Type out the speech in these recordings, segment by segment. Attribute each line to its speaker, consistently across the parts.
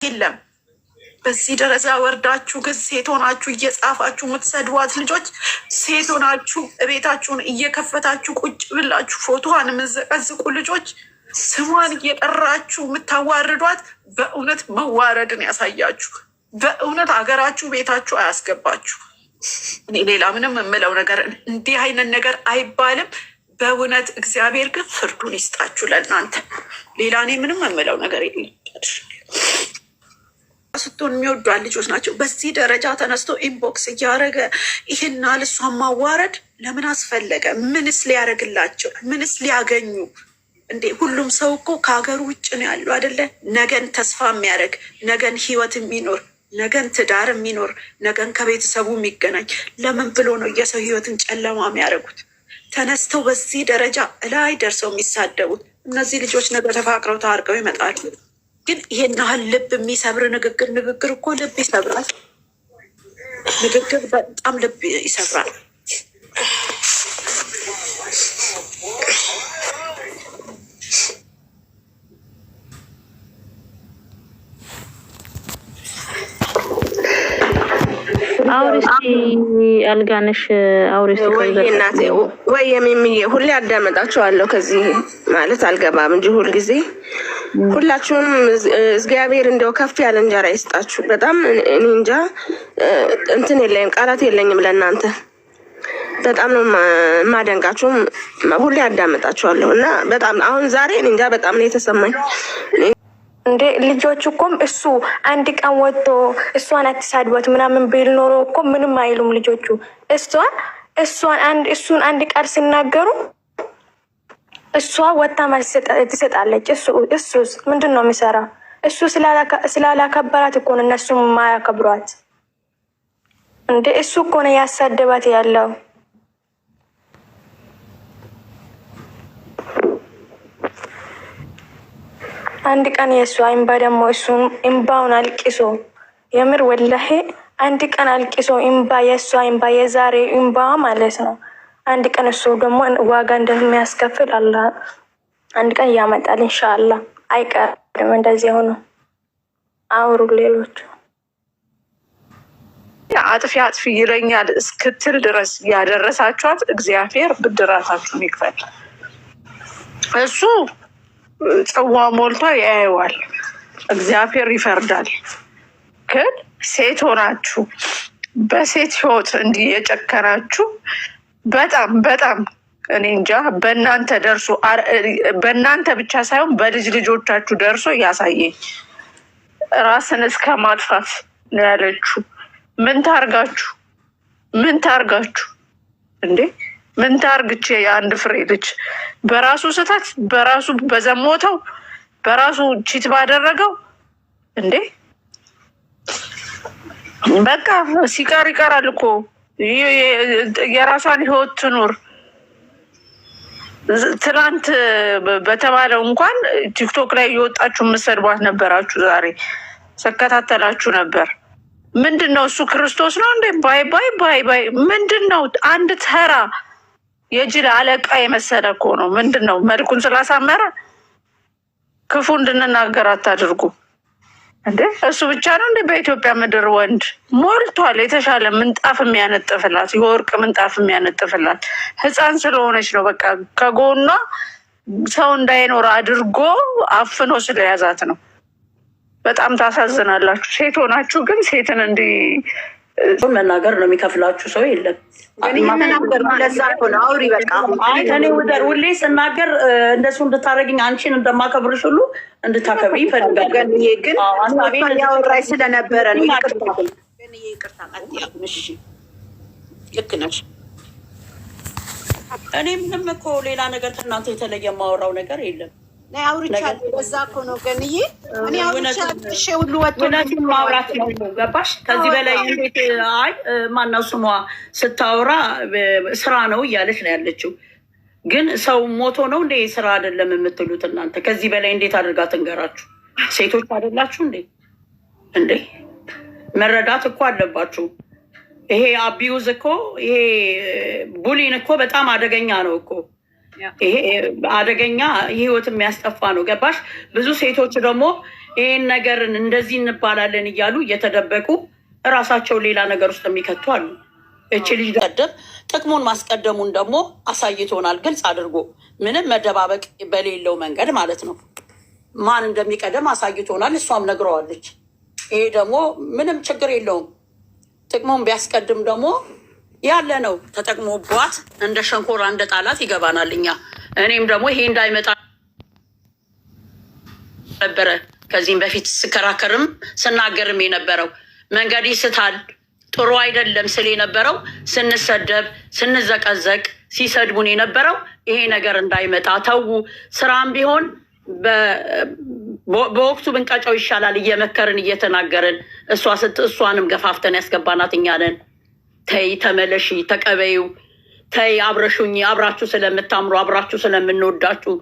Speaker 1: የለም። በዚህ ደረጃ ወርዳችሁ ግን ሴት ሆናችሁ እየጻፋችሁ የምትሰድቧት ልጆች፣ ሴት ሆናችሁ ቤታችሁን እየከፈታችሁ ቁጭ ብላችሁ ፎቶዋን የምዘቀዝቁ ልጆች፣ ስሟን እየጠራችሁ የምታዋርዷት፣ በእውነት መዋረድን ያሳያችሁ። በእውነት ሀገራችሁ ቤታችሁ አያስገባችሁ። እኔ ሌላ ምንም የምለው ነገር እንዲህ አይነት ነገር አይባልም። በእውነት እግዚአብሔር ግን ፍርዱን ይስጣችሁ ለእናንተ። ሌላ እኔ ምንም የምለው ነገር የለም። ስትሆን የሚወዷት ልጆች ናቸው። በዚህ ደረጃ ተነስቶ ኢንቦክስ እያደረገ ይህና ልሷን ማዋረድ ለምን አስፈለገ? ምንስ ሊያደርግላቸው? ምንስ ሊያገኙ እንዴ? ሁሉም ሰው እኮ ከሀገሩ ውጭ ነው ያለው አይደለ? ነገን ተስፋ የሚያደርግ ነገን ህይወት የሚኖር ነገን ትዳር የሚኖር ነገን ከቤተሰቡ የሚገናኝ ለምን ብሎ ነው የሰው ህይወትን ጨለማ የሚያደርጉት? ተነስተው በዚህ ደረጃ እላይ ደርሰው የሚሳደቡት እነዚህ ልጆች ነገ ተፋቅረው ታርቀው ይመጣሉ። ግን ይሄን ያህል ልብ የሚሰብር ንግግር እኮ ልብ ይሰብራል። ንግግር በጣም ልብ ይሰብራል።
Speaker 2: አውሪስቲ አልጋነሽ አውሪስቲ
Speaker 3: ወይ የሚምዬ ሁሌ አዳመጣችኋለሁ። ከዚህ ማለት አልገባም እንጂ ሁል ጊዜ ሁላችሁንም እግዚአብሔር እንደው ከፍ ያለ እንጀራ ይስጣችሁ። በጣም እኔ እንጃ እንትን የለኝም፣ ቃላት የለኝም ለእናንተ። በጣም ነው የማደንቃችሁም። ሁሌ አዳመጣችኋለሁ እና በጣም አሁን ዛሬ እኔ እንጃ በጣም ነው የተሰማኝ።
Speaker 4: እንዴ ልጆቹ እኮ እሱ አንድ ቀን ወጥቶ እሷን አትሳድቧት ምናምን ቢል ኖሮ እኮ ምንም አይሉም ልጆቹ። እሱን አንድ ቃል ሲናገሩ እሷ ወጣ መልስ ትሰጣለች። እሱስ ምንድን ነው የሚሰራ? እሱ ስላላከበራት እኮ ነው እነሱ ማያከብሯት። እንዴ እሱ እኮ ነው ያሳደባት ያለው። አንድ ቀን የእሷ እምባ ደግሞ እሱን እምባውን አልቅሶ የምር ወላሄ አንድ ቀን አልቅሶ እምባ የእሷ እምባ የዛሬ እምባ ማለት ነው። አንድ ቀን እሱ ደግሞ ዋጋ እንደሚያስከፍል አላህ አንድ ቀን ያመጣል ኢንሻአላህ። አይቀርም እንደዚህ ሆኖ አውሩ ሌሎች
Speaker 1: አጥፊ ይለኛል እስክትል ድረስ ያደረሳችኋት እግዚአብሔር ብድራታችሁን ይክፈል። እሱ ጽዋ ሞልቶ ያየዋል፣ እግዚአብሔር ይፈርዳል። ግን ሴት ሆናችሁ በሴት ህይወት እንዲህ የጨከናችሁ በጣም እኔ እንጃ። በእናንተ ደርሶ በእናንተ ብቻ ሳይሆን በልጅ ልጆቻችሁ ደርሶ ያሳየኝ። ራስን እስከ ማጥፋት ነው ያለችው። ምን ታርጋችሁ እንዴ? ምን ታርግቼ? የአንድ ፍሬ ልጅ በራሱ ስህተት በራሱ በዘሞተው በራሱ ቺት ባደረገው እንዴ? በቃ ሲቀር ይቀራል እኮ የራሷን ህይወት ትኑር። ትናንት በተባለው እንኳን ቲክቶክ ላይ የወጣችሁ የምትሰድቧት ነበራችሁ። ዛሬ ስከታተላችሁ ነበር። ምንድን ነው እሱ? ክርስቶስ ነው እንዴ? ባይ ምንድን ነው? አንድ ተራ የጅል አለቃ የመሰለ እኮ ነው። ምንድን ነው? መልኩን ስላሳመረ ክፉ እንድንናገር አታድርጉ እንዴ። እሱ ብቻ ነው እንዴ? በኢትዮጵያ ምድር ወንድ ሞልቷል። የተሻለ ምንጣፍ የሚያነጥፍላት የወርቅ ምንጣፍ የሚያነጥፍላት ህፃን ስለሆነች ነው። በቃ ከጎኗ ሰው እንዳይኖር አድርጎ አፍኖ ስለያዛት ነው። በጣም ታሳዝናላችሁ። ሴት ሆናችሁ ግን ሴትን እንዲህ
Speaker 5: መናገር ነው የሚከፍላችሁ ሰው የለም።
Speaker 3: አውሪ በቃ።
Speaker 5: እኔ ሁሌ ስናገር እንደሱ እንድታደርግኝ አንቺን እንደማከብርሽ ሁሉ እንድታከብሪ ይፈልጋል።
Speaker 3: ግን ያወራኝ ስለነበረ ነው። ይቅርታ። ልክ ነሽ።
Speaker 5: እኔ ምንም እኮ ሌላ ነገር ከእናንተ የተለየ የማወራው ነገር የለም።
Speaker 3: አውርቻለሁ። በዛ እኮ ነው ገንዬ እኔ አውርቻለሁ። ሁሉ
Speaker 5: እውነቱን ማውራት ነው። ገባሽ? ከዚህ በላይ እንዴት? አይ ማነው ስሟ ስታወራ ስራ ነው እያለች ነው ያለችው። ግን ሰው ሞቶ ነው እንዴ ስራ አይደለም የምትሉት እናንተ? ከዚህ በላይ እንዴት አድርጋ ትንገራችሁ? ሴቶች አይደላችሁ እንዴ? መረዳት እኮ አለባችሁ። ይሄ አቢዩዝ እኮ ይሄ ቡሊን እኮ በጣም አደገኛ ነው እኮ። ይሄ አደገኛ ህይወት የሚያስጠፋ ነው። ገባሽ? ብዙ ሴቶች ደግሞ ይሄን ነገርን እንደዚህ እንባላለን እያሉ እየተደበቁ እራሳቸው ሌላ ነገር ውስጥ የሚከቱ አሉ። እቺ ልጅ ቀደም ጥቅሙን ማስቀደሙን ደግሞ አሳይቶናል፣ ግልጽ አድርጎ ምንም መደባበቅ በሌለው መንገድ ማለት ነው። ማን እንደሚቀደም አሳይቶናል፣ እሷም ነግረዋለች። ይሄ ደግሞ ምንም ችግር የለውም። ጥቅሙን ቢያስቀድም ደግሞ ያለ ነው። ተጠቅሞባት እንደ ሸንኮራ እንደ ጣላት ይገባናል እኛ። እኔም ደግሞ ይሄ እንዳይመጣ ነበረ ከዚህም በፊት ስከራከርም ስናገርም የነበረው። መንገድ ይስታል ጥሩ አይደለም ስል የነበረው ስንሰደብ ስንዘቀዘቅ ሲሰድቡን የነበረው ይሄ ነገር እንዳይመጣ ተዉ። ስራም ቢሆን በወቅቱ ብንቀጫው ይሻላል እየመከርን እየተናገርን እሷንም ገፋፍተን ያስገባናት እኛ ነን። ተይ ተመለሺ፣ ተቀበዩ፣ ተይ አብረሹኝ፣ አብራችሁ ስለምታምሩ አብራችሁ ስለምንወዳችሁ።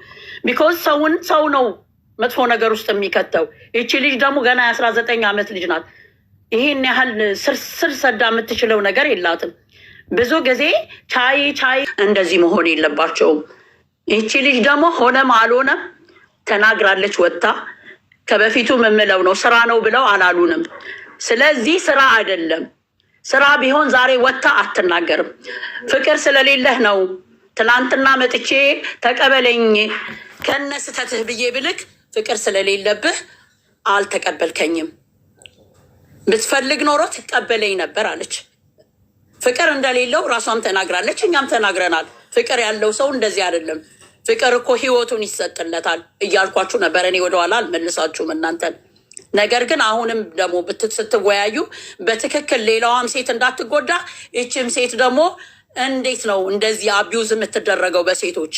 Speaker 5: ቢኮዝ ሰው ነው መጥፎ ነገር ውስጥ የሚከተው። ይቺ ልጅ ደግሞ ገና የ19 ዓመት ልጅ ናት። ይህን ያህል ስር ሰዳ የምትችለው ነገር የላትም። ብዙ ጊዜ ቻይ እንደዚህ መሆን የለባቸውም። ይቺ ልጅ ደግሞ ሆነም አልሆነም ተናግራለች ወጥታ። ከበፊቱ የምለው ነው ስራ ነው ብለው አላሉንም። ስለዚህ ስራ አይደለም። ስራ ቢሆን ዛሬ ወጥታ አትናገርም። ፍቅር ስለሌለህ ነው ትላንትና መጥቼ ተቀበለኝ ከነ ስተትህ ብዬ ብልክ ፍቅር ስለሌለብህ አልተቀበልከኝም። ብትፈልግ ኖሮ ትቀበለኝ ነበር አለች። ፍቅር እንደሌለው ራሷም ተናግራለች፣ እኛም ተናግረናል። ፍቅር ያለው ሰው እንደዚህ አይደለም። ፍቅር እኮ ህይወቱን ይሰጥለታል እያልኳችሁ ነበር። እኔ ወደኋላ አልመልሳችሁም እናንተን። ነገር ግን አሁንም ደግሞ ስትወያዩ በትክክል ሌላዋም ሴት እንዳትጎዳ፣ ይችም ሴት ደግሞ እንዴት ነው እንደዚህ አቢዩዝ የምትደረገው በሴቶች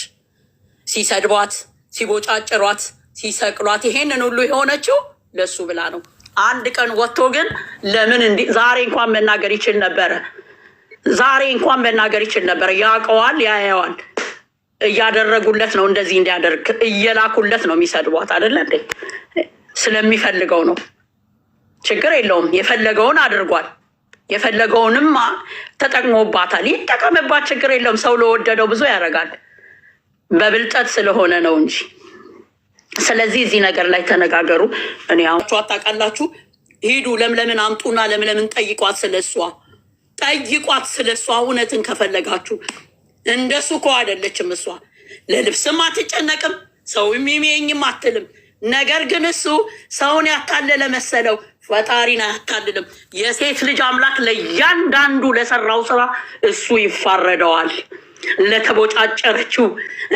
Speaker 5: ሲሰድቧት፣ ሲቦጫጭሯት፣ ሲሰቅሏት ይሄንን ሁሉ የሆነችው ለሱ ብላ ነው። አንድ ቀን ወጥቶ ግን ለምን እንዲህ ዛሬ እንኳን መናገር ይችል ነበረ። ዛሬ እንኳን መናገር ይችል ነበረ። ያውቀዋል፣ ያየዋል። እያደረጉለት ነው እንደዚህ እንዲያደርግ እየላኩለት ነው የሚሰድቧት አይደለ እንዴ? ስለሚፈልገው ነው። ችግር የለውም። የፈለገውን አድርጓል። የፈለገውንም ተጠቅሞባታል። ይጠቀምባት፣ ችግር የለውም። ሰው ለወደደው ብዙ ያደርጋል። በብልጠት ስለሆነ ነው እንጂ። ስለዚህ እዚህ ነገር ላይ ተነጋገሩ። እኔ አታውቃላችሁ። ሂዱ ለምለምን አምጡና ለምለምን ጠይቋት፣ ስለሷ ጠይቋት። ስለሷ እውነትን ከፈለጋችሁ እንደሱ እኮ አይደለችም እሷ። ለልብስም አትጨነቅም፣ ሰው የሚሜኝም አትልም። ነገር ግን እሱ ሰውን ያታለለ መሰለው፣ ፈጣሪን አያታልልም። የሴት ልጅ አምላክ ለእያንዳንዱ ለሰራው ስራ እሱ ይፋረደዋል። ለተቦጫጨረችው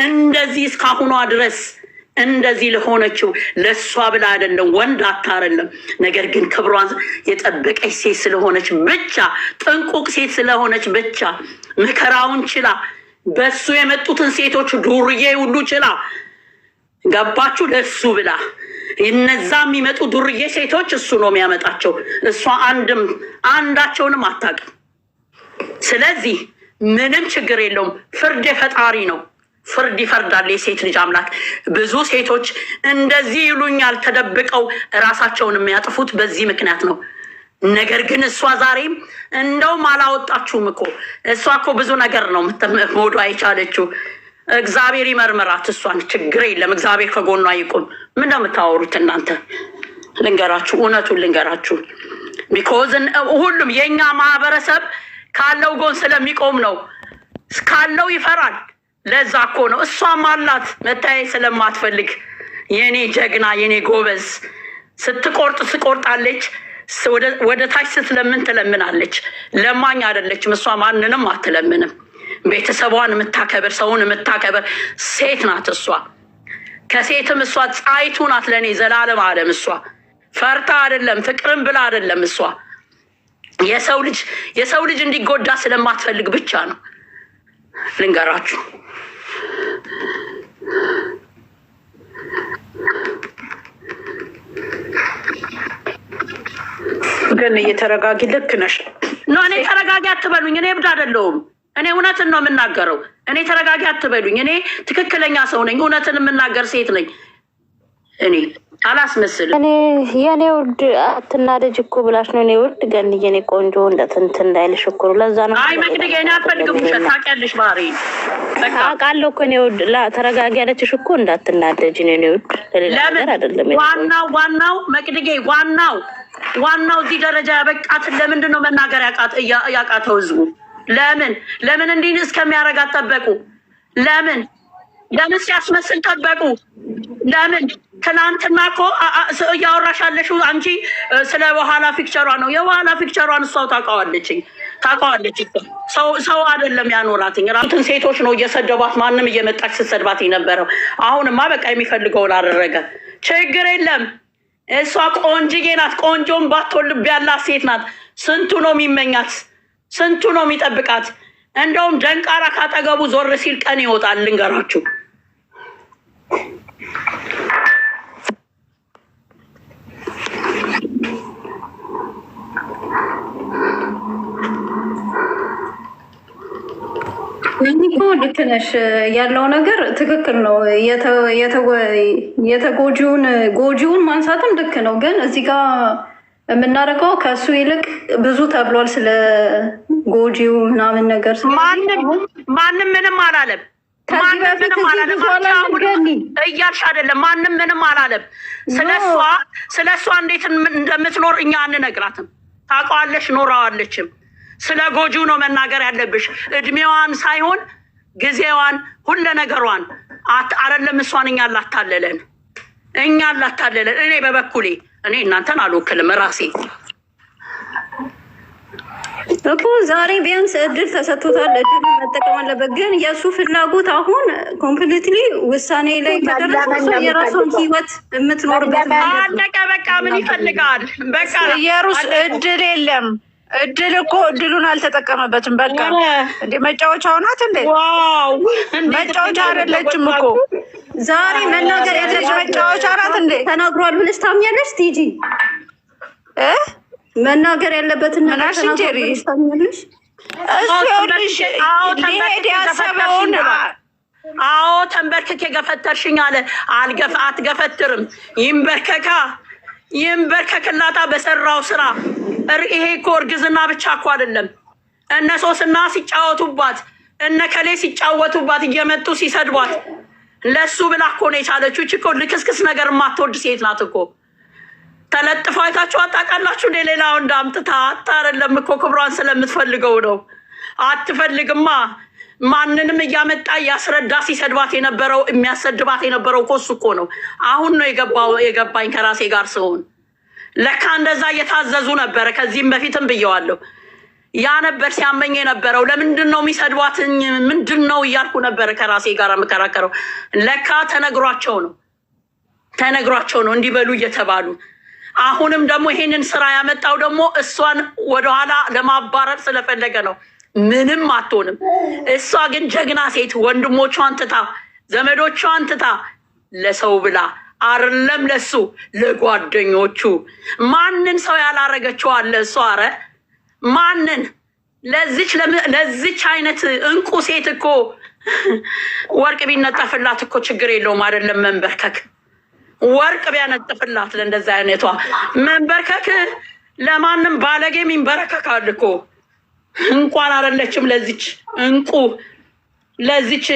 Speaker 5: እንደዚህ እስካሁኗ ድረስ እንደዚህ ለሆነችው ለእሷ ብላ አይደለም፣ ወንድ አታረለም። ነገር ግን ክብሯን የጠበቀች ሴት ስለሆነች ብቻ፣ ጥንቁቅ ሴት ስለሆነች ብቻ መከራውን ችላ በሱ የመጡትን ሴቶች ዱርዬ ሁሉ ችላ ገባችሁ? ለሱ ብላ እነዛ የሚመጡ ዱርዬ ሴቶች እሱ ነው የሚያመጣቸው። እሷ አንዳቸውንም አታውቅም። ስለዚህ ምንም ችግር የለውም። ፍርድ የፈጣሪ ነው። ፍርድ ይፈርዳል የሴት ልጅ አምላክ። ብዙ ሴቶች እንደዚህ ይሉኛል ተደብቀው እራሳቸውን የሚያጥፉት በዚህ ምክንያት ነው። ነገር ግን እሷ ዛሬም እንደውም አላወጣችሁም እኮ። እሷ እኮ ብዙ ነገር ነው ሞዶ አይቻለችው። እግዚአብሔር ይመርምራት እሷን፣ ችግር የለም። እግዚአብሔር ከጎኗ ይቁም። ምን ነው የምታወሩት እናንተ? ልንገራችሁ፣ እውነቱን ልንገራችሁ። ቢኮዝ ሁሉም የእኛ ማህበረሰብ ካለው ጎን ስለሚቆም ነው። ካለው ይፈራል። ለዛ እኮ ነው። እሷም አላት መታየት ስለማትፈልግ የኔ ጀግና የኔ ጎበዝ። ስትቆርጥ ትቆርጣለች፣ ወደ ታች ስትለምን ትለምናለች። ለማኝ አይደለችም እሷ፣ ማንንም አትለምንም። ቤተሰቧን የምታከብር ሰውን የምታከብር ሴት ናት እሷ። ከሴትም እሷ ፀሐይቱ ናት ለእኔ ዘላለም ዓለም። እሷ ፈርታ አይደለም ፍቅርን ብላ አይደለም። እሷ የሰው ልጅ እንዲጎዳ ስለማትፈልግ ብቻ ነው። ልንገራችሁ
Speaker 1: ግን እየተረጋጊ። ልክ ነሽ።
Speaker 5: ኖ እኔ ተረጋጊ አትበሉኝ። እኔ እብድ አይደለሁም። እኔ እውነትን ነው የምናገረው። እኔ ተረጋጊ አትበሉኝ። እኔ ትክክለኛ ሰው ነኝ። እውነትን የምናገር ሴት ነኝ። እኔ አላስመስልም።
Speaker 2: እኔ የኔ ውድ አትናደጅ እኮ ብላሽ ነው። እኔ ውድ ገንዬ እኔ ቆንጆ እንደትንት እንዳይልሽ እኮ ለዛ ነው።
Speaker 5: አይ መቅደጌ እኔ አልፈልግም ውሸት ታውቂያለሽ ባህሪ
Speaker 2: አውቃለሁ እኮ እኔ ውድ ተረጋጊ ያለችሽ እኮ እንዳትናደጅ ነው። እኔ ውድ ለሌላ ነገር አይደለም።
Speaker 5: ዋናው መቅደጌ ዋናው እዚህ ደረጃ ያበቃትን ለምንድን ነው መናገር ያቃተው ህዝቡ? ለምን እንዲህ እስከሚያረጋት ጠበቁ? ለምን ሲያስመስል ጠበቁ? ለምን ትናንትና እኮ እያወራሽ ያለሽው አንቺ ስለ በኋላ ፒክቸሯ ነው። የበኋላ ፒክቸሯን እሷው ታውቃዋለች። ሰው አይደለም ያኖራትኝ። ራሱን ሴቶች ነው እየሰደቧት፣ ማንም እየመጣች ስትሰድባት የነበረው። አሁንማ በቃ የሚፈልገውን አደረገ። ችግር የለም። እሷ ቆንጅዬ ናት። ቆንጆን ባትሆን ልብ ያላት ሴት ናት። ስንቱ ነው የሚመኛት፣ ስንቱ ነው የሚጠብቃት። እንደውም ደንቃራ ካጠገቡ ዞር ሲል ቀን ይወጣል። ልንገራችሁ
Speaker 6: እኮ ልክ ነሽ። ያለው ነገር ትክክል ነው። ጎጂውን ማንሳትም ልክ ነው። ግን እዚህ ጋር የምናደርገው ከእሱ ይልቅ ብዙ ተብሏል ስለ ጎጂው ምናምን ነገር።
Speaker 5: ማንም ምንም አላለም። እያልሽ አይደለም። ማንም ምንም አላለም። ስለሷ እንዴት እንደምትኖር እኛ አንነግራትም። ታውቀዋለሽ፣ ኖራዋለችም። ስለ ጎጂው ነው መናገር ያለብሽ። እድሜዋን ሳይሆን ጊዜዋን፣ ሁለ ነገሯን አይደለም። እሷን እኛ ላታለለን። እኔ በበኩሌ እኔ እናንተን አልወክልም ራሴ
Speaker 6: እኮ ዛሬ ቢያንስ እድል ተሰጥቶታል። እድል መጠቀም አለበት። ግን የእሱ ፍላጎት አሁን ኮምፕሊትሊ ውሳኔ ላይ ከደረሰ የራሷን ህይወት የምትኖርበት
Speaker 5: አለቀ። በቃ ምን ይፈልጋል? በቃ
Speaker 1: የሩስ እድል የለም። እድል እኮ እድሉን አልተጠቀመበትም። በቃ እንደ መጫወቻው ናት እንዴ? ዋው መጫወቻ አይደለችም እኮ
Speaker 6: ዛሬ መናገር ያለች
Speaker 1: መጫወቻ ናት እንዴ?
Speaker 6: ተናግሯል ብለሽ ታምኛለሽ? ቲጂ መናገር ያለበትን ነገር ተናግሯል ብለሽ ታምኛለሽ?
Speaker 1: ሊሄድ ያሰበውን
Speaker 5: ተንበርክኬ ገፈተርሽኝ አለ። አትገፈትርም። ይንበርከክላታ በሰራው ስራ። ይሄ እኮ እርግዝና ብቻ እኮ አይደለም። እነ ሶስና ሲጫወቱባት፣ እነ ከሌ ሲጫወቱባት፣ እየመጡ ሲሰድቧት ለሱ ብላ እኮ ነው የቻለችው። እኮ ልክስክስ ነገር የማትወድ ሴት ናት እኮ። ተለጥፋ አይታችሁ አታውቃላችሁ? ሌላው እንዳምጥታ አይደለም እኮ ክብሯን ስለምትፈልገው ነው። አትፈልግማ። ማንንም እያመጣ እያስረዳ ሲሰድባት የነበረው የሚያሰድባት የነበረው እኮ እሱ እኮ ነው። አሁን ነው የገባኝ ከራሴ ጋር ስሆን። ለካ እንደዛ እየታዘዙ ነበረ። ከዚህም በፊትም ብየዋለሁ። ያ ነበር ሲያመኝ የነበረው። ለምንድን ነው የሚሰድቧትኝ? ምንድን ነው እያልኩ ነበረ ከራሴ ጋር የምከራከረው። ለካ ተነግሯቸው ነው እንዲበሉ እየተባሉ። አሁንም ደግሞ ይሄንን ስራ ያመጣው ደግሞ እሷን ወደኋላ ለማባረር ስለፈለገ ነው። ምንም አትሆንም። እሷ ግን ጀግና ሴት፣ ወንድሞቿን ትታ ዘመዶቿን ትታ ለሰው ብላ አይደለም ለሱ ለጓደኞቹ ማንን ሰው ያላረገችው አለ እሷ። ኧረ ማንን ለዚች አይነት እንቁ ሴት እኮ ወርቅ ቢነጠፍላት እኮ ችግር የለውም። አይደለም መንበርከክ፣ ወርቅ ቢያነጥፍላት ለእንደዛ አይነቷ መንበርከክ። ለማንም ባለጌም ይንበረከካል እኮ። እንኳን አይደለችም ለዚች እንቁ ለዚች